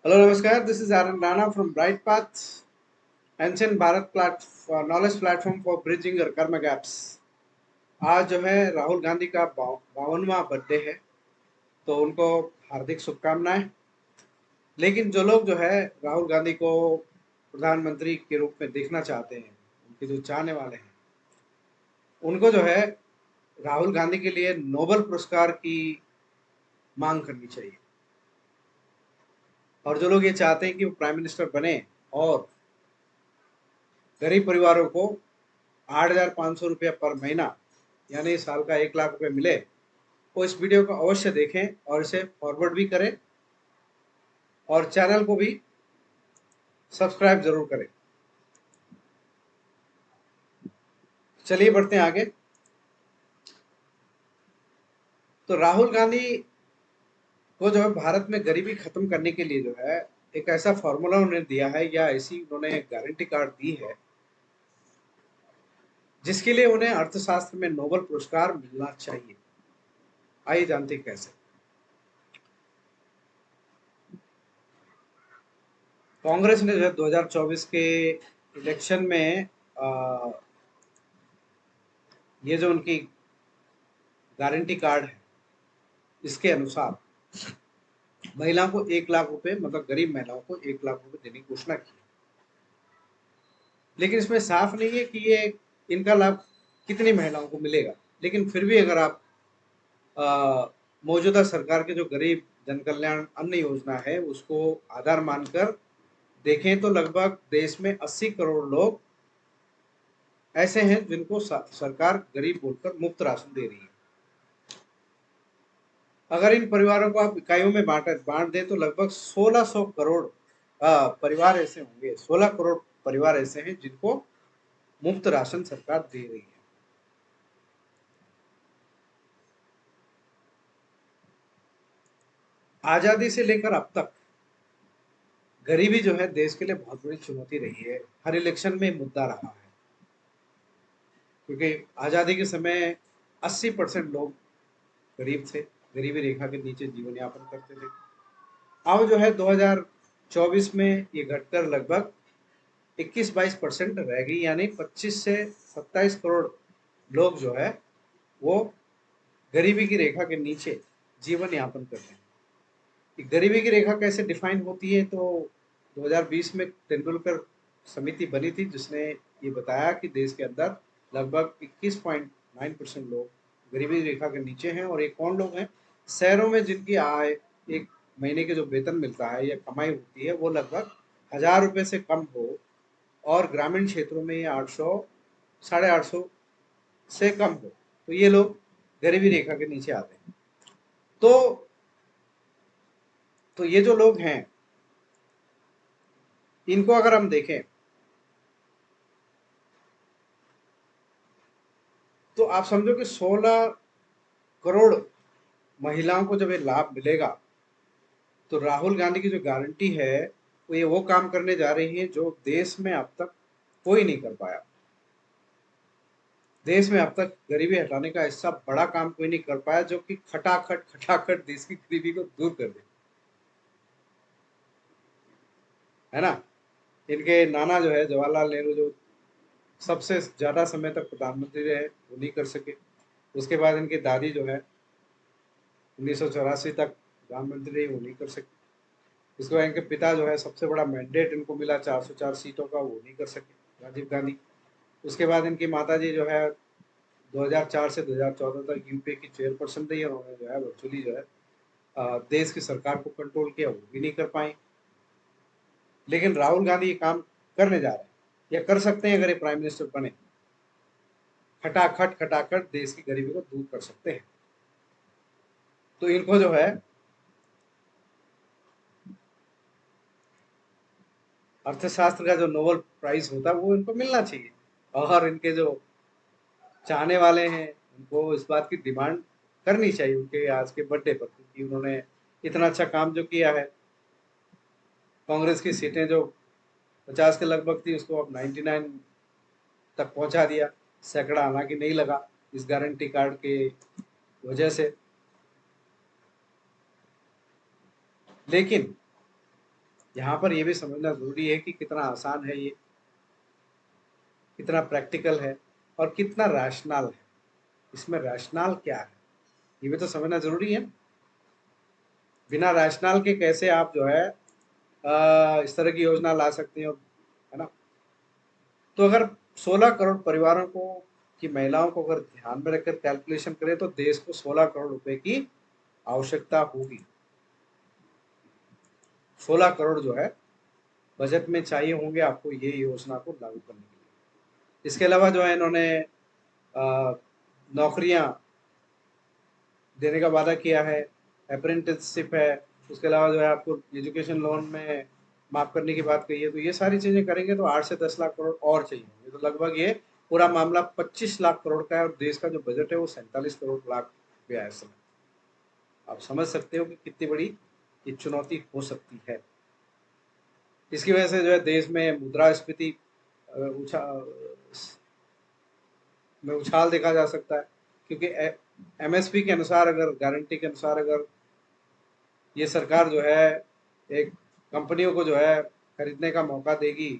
Hello नमस्कार, this is Aran Rana from bright path एंशन Bharat knowledge platform for bridging your career gaps. आज जो है राहुल गांधी का 52वां बर्थडे है, तो उनको हार्दिक शुभकामनाएं। लेकिन जो लोग जो है राहुल गांधी को प्रधानमंत्री के रूप में देखना चाहते हैं, उनके जो चाहने वाले हैं, उनको जो है राहुल गांधी के लिए नोबेल पुरस्कार की मांग करनी चाहिए। और जो लोग ये चाहते हैं कि वो प्राइम मिनिस्टर बने और गरीब परिवारों को 8,500 रुपया पर महीना यानी साल का 1 लाख रुपए मिले, वो इस वीडियो को अवश्य देखें और इसे फॉरवर्ड भी करें और चैनल को भी सब्सक्राइब जरूर करें। चलिए बढ़ते हैं आगे। तो राहुल गांधी को जो है भारत में गरीबी खत्म करने के लिए जो है एक ऐसा फॉर्मूला उन्होंने दिया है या ऐसी उन्होंने गारंटी कार्ड दी है जिसके लिए उन्हें अर्थशास्त्र में नोबेल पुरस्कार मिलना चाहिए। आइए जानते हैं कैसे। कांग्रेस ने जो है 2024 के इलेक्शन में ये जो उनकी गारंटी कार्ड है, इसके अनुसार महिलाओं को 1 लाख रुपए, मतलब गरीब महिलाओं को 1 लाख रुपए देने की घोषणा की। लेकिन इसमें साफ नहीं है कि ये इनका लाभ कितनी महिलाओं को मिलेगा। लेकिन फिर भी अगर आप मौजूदा सरकार के जो गरीब जन कल्याण अन्न योजना है उसको आधार मानकर देखें तो लगभग देश में 80 करोड़ लोग ऐसे हैं जिनको सरकार गरीब बोलकर मुफ्त राशन दे रही है। अगर इन परिवारों को आप इकाइयों में बांट दें तो लगभग 1600 करोड़ परिवार ऐसे होंगे, 16 करोड़ परिवार ऐसे हैं जिनको मुफ्त राशन सरकार दे रही है। आजादी से लेकर अब तक गरीबी जो है देश के लिए बहुत बड़ी चुनौती रही है, हर इलेक्शन में मुद्दा रहा है। क्योंकि आजादी के समय 80% लोग गरीब थे, गरीबी रेखा के नीचे जीवन यापन करते थे। अब जो है 2024 में ये घटकर लगभग 21-22% रह गई, यानी 25 से 27 करोड़ लोग जो है वो गरीबी की रेखा के नीचे जीवन यापन करते हैं। गरीबी की रेखा कैसे डिफाइन होती है, तो 2020 में तेंदुलकर समिति बनी थी जिसने ये बताया कि देश के अंदर लगभग 21.9% लोग गरीबी रेखा के नीचे हैं। और ये कौन लोग हैं? शहरों में जिनकी आय एक महीने के जो वेतन मिलता है या कमाई होती है वो लगभग 1,000 रुपये से कम हो, और ग्रामीण क्षेत्रों में 800 850 से कम हो, तो ये लोग गरीबी रेखा के नीचे आते हैं। तो ये जो लोग हैं, इनको अगर हम देखें तो आप समझो कि 16 करोड़ महिलाओं को जब ये लाभ मिलेगा तो राहुल गांधी की जो गारंटी है वो काम करने जा रही है जो देश में अब तक कोई नहीं कर पाया। देश में अब तक गरीबी हटाने का ऐसा बड़ा काम कोई नहीं कर पाया जो कि खटाखट खटाखट देश की गरीबी को दूर कर दे, है ना। इनके नाना जो है जवाहरलाल नेहरू, जो सबसे ज्यादा समय तक प्रधानमंत्री रहे, वो नहीं कर सके। उसके बाद इनकी दादी जो है 1984 तक प्रधानमंत्री रही, वो नहीं कर सके। उसके बाद इनके पिता जो है सबसे बड़ा मैंडेट इनको मिला 404 सीटों का, वो नहीं कर सके, राजीव गांधी। उसके बाद इनकी माता जी जो है 2004 से 2014 तक यूपीए की चेयरपर्सन रही, और उन्होंने जो है वर्चुअली जो है देश की सरकार को कंट्रोल किया, वो भी नहीं कर पाए। लेकिन राहुल गांधी ये काम करने जा रहे हैं या कर सकते हैं अगर ये प्राइम मिनिस्टर बने। खटाखट खटाखट देश की गरीबी को दूर कर सकते हैं। तो इनको जो है अर्थशास्त्र का जो नोबेल प्राइज होता है वो इनको मिलना चाहिए। और इनके जो चाहने वाले हैं उनको इस बात की डिमांड करनी चाहिए उनके आज के बर्थडे पर, क्योंकि उन्होंने इतना अच्छा काम जो किया है। कांग्रेस की सीटें जो 50 के लगभग थी उसको अब 99 तक पहुंचा दिया। सैकड़ा हालांकि नहीं लगा इस गारंटी कार्ड के वजह से। लेकिन यहाँ पर ये भी समझना जरूरी है कि कितना आसान है ये, कितना प्रैक्टिकल है और कितना रैशनल है। इसमें रैशनल क्या है ये भी तो समझना जरूरी है। बिना रैशनल के कैसे आप जो है इस तरह की योजना ला सकते हो, है ना। तो अगर 16 करोड़ परिवारों को की महिलाओं को अगर ध्यान में रखकर कैलकुलेशन करें तो देश को 16 करोड़ रुपए की आवश्यकता होगी। 16 करोड़ जो है बजट में चाहिए होंगे आपको ये योजना को लागू करने के लिए। इसके अलावा जो है इन्होंने नौकरियां देने का वादा किया है, अप्रेंटिसशिप है, उसके अलावा जो है आपको एजुकेशन लोन में माफ करने की बात कही है। तो ये सारी चीजें करेंगे तो 8 से 10 लाख करोड़ और चाहिए होंगे। तो लगभग ये पूरा मामला 25 लाख करोड़ का है और देश का जो बजट है वो 47 करोड़ लाख रुपया है इस समय। आप समझ सकते हो कि कितनी बड़ी ये चुनौती हो सकती है। इसकी वजह से जो है देश में मुद्रास्फीति में उछाल देखा जा सकता है, क्योंकि एमएसपी के अनुसार, अगर गारंटी के अनुसार अगर ये सरकार जो है एक कंपनियों को जो है खरीदने का मौका देगी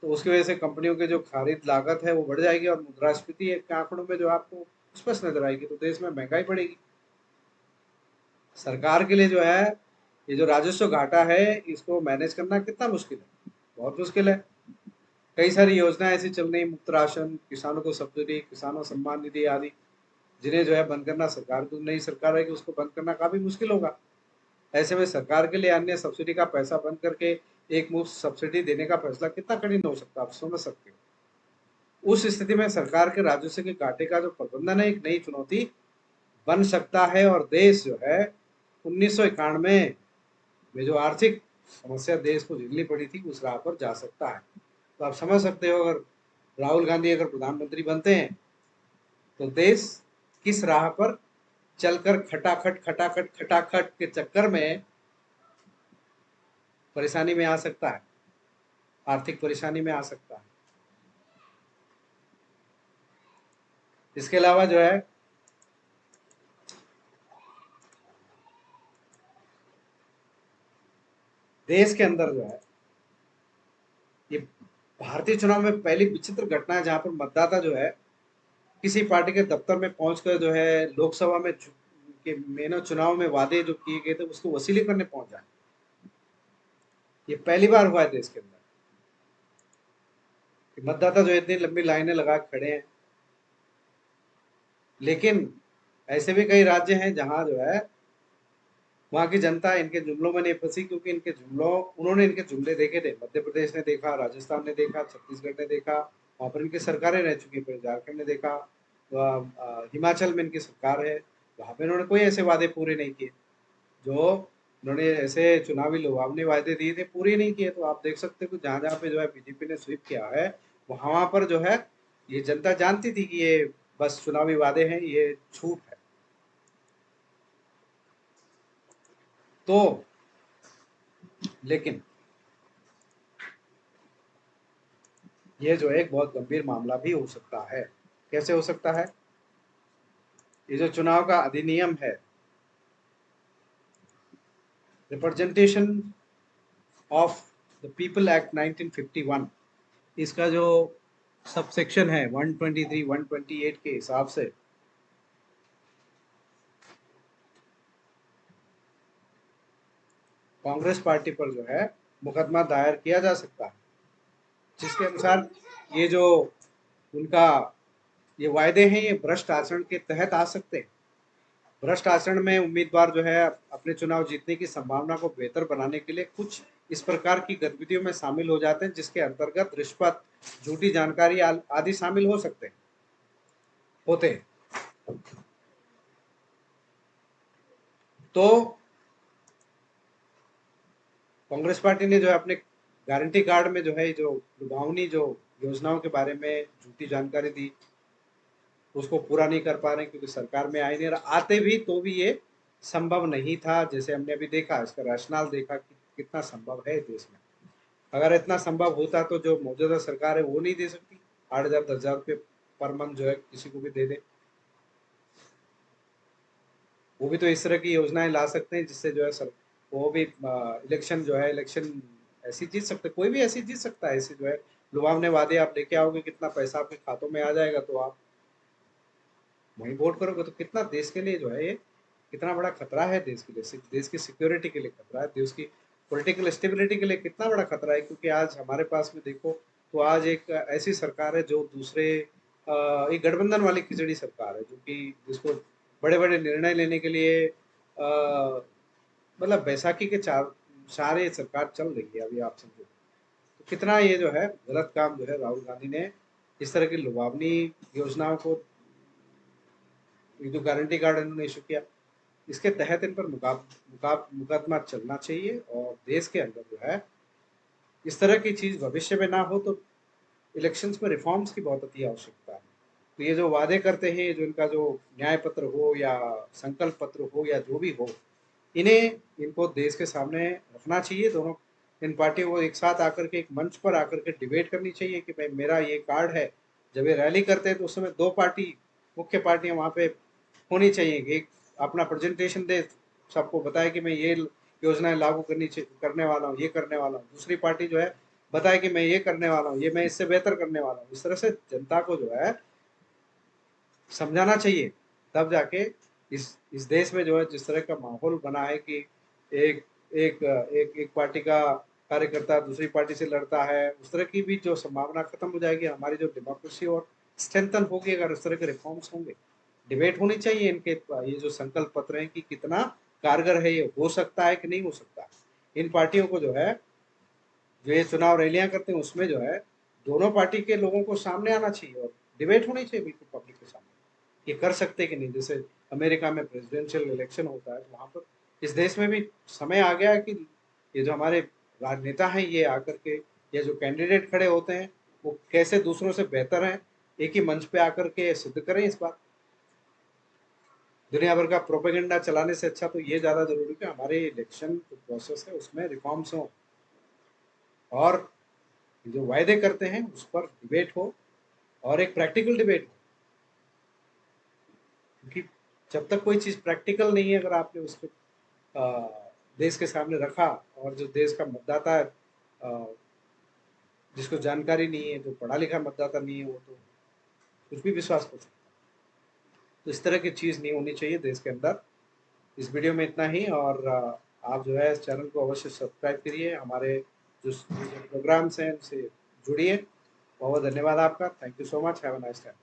तो उसकी वजह से कंपनियों के जो खरीद लागत है वो बढ़ जाएगी और मुद्रास्फीति के आंकड़ों में जो आपको स्पष्ट नजर आएगी। तो देश में महंगाई बढ़ेगी। सरकार के लिए जो है ये जो राजस्व घाटा है इसको मैनेज करना कितना मुश्किल है, बहुत मुश्किल है। कई सारी योजनाएं ऐसी चल रही, मुफ्त राशन, किसानों को सब्सिडी, किसानों सम्मान निधि आदि, जिन्हें जो है बंद करना सरकार को, नई सरकार है कि उसको बंद करना काफी मुश्किल होगा। ऐसे में सरकार के लिए अन्य सब्सिडी का पैसा बंद करके एक मुफ्त सब्सिडी देने का फैसला कितना कठिन हो सकता है, आप समझ सकते हो। उस स्थिति में सरकार के राजस्व के घाटे का जो प्रबंधन है एक नई चुनौती बन सकता है और देश जो है 1991 में जो आर्थिक समस्या देश को झेलनी पड़ी थी उस राह पर जा सकता है। तो आप समझ सकते हो अगर राहुल गांधी अगर प्रधानमंत्री बनते हैं तो देश किस राह पर चलकर खटाखट खटाखट खटाखट के चक्कर में परेशानी में आ सकता है, आर्थिक परेशानी में आ सकता है। इसके अलावा जो है देश के अंदर जो है ये भारतीय चुनाव में पहली विचित्र घटना है जहां पर मतदाता जो है किसी पार्टी के दफ्तर में पहुंचकर जो है लोकसभा में के मेनो चुनाव में वादे जो किए गए थे उसको वसूली करने पहुंच जाए। ये पहली बार हुआ है देश के अंदर कि मतदाता जो इतनी लंबी लाइनें लगा खड़े हैं। लेकिन ऐसे भी कई राज्य हैं जहां जो है वहां की जनता इनके जुमलों में नहीं फंसी, क्योंकि उन्होंने इनके जुमले देखे थे। मध्य प्रदेश ने देखा, राजस्थान ने देखा, छत्तीसगढ़ ने देखा, वहां पर इनकी सरकारें रह चुकी है। झारखंड ने देखा, हिमाचल में इनकी सरकार है, वहां पर इन्होंने कोई ऐसे वादे पूरे नहीं किए जो उन्होंने ऐसे चुनावी लुभावने वादे दिए थे, पूरे नहीं किए। तो आप देख सकते हो कि जहां जहां पे जो है बीजेपी ने स्वीप किया है वहां पर जो है ये जनता जानती थी कि ये बस चुनावी वादे हैं, ये झूठ है। तो लेकिन ये जो है एक बहुत गंभीर मामला भी हो सकता है। कैसे हो सकता है? ये जो चुनाव का अधिनियम है, representation of the people act 1951, इसका जो सब सेक्शन है 123 128 के हिसाब से कांग्रेस पार्टी पर जो है मुकदमा दायर किया जा सकता है, जिसके अनुसार ये जो उनका ये वायदे हैं ये भ्रष्ट आचरण के तहत आ सकते हैं। भ्रष्ट आचरण में उम्मीदवार जो है अपने चुनाव जीतने की संभावना को बेहतर बनाने के लिए कुछ इस प्रकार की गतिविधियों में शामिल हो जाते हैं, जिसके अंतर्गत रिश्वत, झूठी जानकारी आदि शामिल हो सकते हैं, होते हैं। तो कांग्रेस पार्टी ने जो है अपने गारंटी कार्ड में जो है जो लुभावनी जो योजनाओं के बारे में झूठी जानकारी दी उसको पूरा नहीं कर पा रहे, क्योंकि सरकार में आए नहीं रहा। आते भी तो भी ये संभव नहीं था। जैसे हमने अभी देखा, इसका रैशनल देखा कि कितना संभव है देश में। अगर इतना संभव होता तो जो मौजूदा सरकार है वो नहीं दे सकती। 8,000 10,000 रुपये पर मंथ जो है किसी को भी दे दे। वो भी तो इस तरह की योजनाएं ला सकते हैं जिससे जो है सर वो भी इलेक्शन जो है इलेक्शन ऐसी जीत सकते, कोई भी ऐसी जीत सकता है। ऐसे जो है लुभावने वादे आप लेके आओगे, कितना पैसा आपके खातों में आ जाएगा, तो आप वहीं वोट करोगे। तो कितना देश के लिए जो है ये कितना बड़ा खतरा है, देश के लिए, देश की सिक्योरिटी के लिए खतरा है, देश की पॉलिटिकल स्टेबिलिटी के लिए कितना बड़ा खतरा है। क्योंकि आज हमारे पास में देखो तो आज एक ऐसी सरकार है जो दूसरे एक गठबंधन वाली खिचड़ी सरकार है, जो कि जिसको बड़े बड़े निर्णय लेने के लिए मतलब बैसाखी के चार सारे सरकार चल रही है अभी, आप समझो तो कितना ये जो है गलत काम जो है राहुल गांधी ने इस तरह की लुभावनी योजनाओं को, ये जो गारंटी कार्ड इन्होंने इशू किया, इसके तहत इन पर मुकदमा चलना चाहिए। और देश के अंदर जो है इस तरह की चीज भविष्य में ना हो, तो इलेक्शंस में रिफॉर्म्स की बहुत अति आवश्यकता है। तो ये जो वादे करते हैं, जो इनका जो न्याय पत्र हो या संकल्प पत्र हो या जो भी हो, इन्हें इनको देश के सामने रखना चाहिए। दोनों इन पार्टियों को एक साथ आकर के एक मंच पर आकर के डिबेट करनी चाहिए कि भाई मेरा ये कार्ड है। जब ये रैली करते हैं तो उस समय दो पार्टी, मुख्य पार्टियां वहाँ पे होनी चाहिए कि एक अपना प्रेजेंटेशन दे, सबको बताए कि मैं ये योजनाएं लागू करने वाला हूँ, ये करने वाला हूँ। दूसरी पार्टी जो है बताए कि मैं ये करने वाला हूँ, ये मैं इससे बेहतर करने वाला हूँ। इस तरह से जनता को जो है समझाना चाहिए, तब जाके इस देश में जो है जिस तरह का माहौल बना है कि एक एक पार्टी का कार्यकर्ता दूसरी पार्टी से लड़ता है, उस तरह की भी जो संभावना खत्म हो जाएगी। हमारी जो डेमोक्रेसी और स्ट्रेंथन होगी अगर उस तरह के रिफॉर्म्स होंगे। डिबेट होनी चाहिए इनके, ये जो संकल्प पत्र हैं कि कितना कारगर है, ये हो सकता है कि नहीं हो सकता। इन पार्टियों को जो है जो ये चुनाव रैलियां करते हैं उसमें जो है दोनों पार्टी के लोगों को सामने आना चाहिए और डिबेट होनी चाहिए बिल्कुल पब्लिक के सामने, ये कर सकते कि नहीं। जैसे अमेरिका में प्रेसिडेंशियल इलेक्शन होता है, तो वहाँ पर इस देश में भी समय आ गया है कि ये जो हमारे राजनेता हैं ये आकर के, ये जो कैंडिडेट खड़े होते हैं वो कैसे दूसरों से बेहतर हैं, एक ही मंच पे आकर के सिद्ध करें इस बात। दुनिया भर का प्रोपेगेंडा चलाने से अच्छा तो ये ज़्यादा जरूरी है कि हमारे इलेक्शन प्रोसेस है उसमें रिफॉर्म्स हों, और जो वायदे करते हैं उस पर डिबेट हो, और एक प्रैक्टिकल डिबेट हो। क्योंकि जब तक कोई चीज़ प्रैक्टिकल नहीं है, अगर आपने उसको देश के सामने रखा, और जो देश का मतदाता है, जिसको जानकारी नहीं है, जो पढ़ा लिखा मतदाता नहीं है, वो तो कुछ भी विश्वास कर सकता है। तो इस तरह की चीज़ नहीं होनी चाहिए देश के अंदर। इस वीडियो में इतना ही, और आप जो है इस चैनल को अवश्य सब्सक्राइब करिए, हमारे जो प्रोग्राम्स हैं उनसे जुड़िए। बहुत बहुत धन्यवाद आपका। Thank you so much. Have a nice time.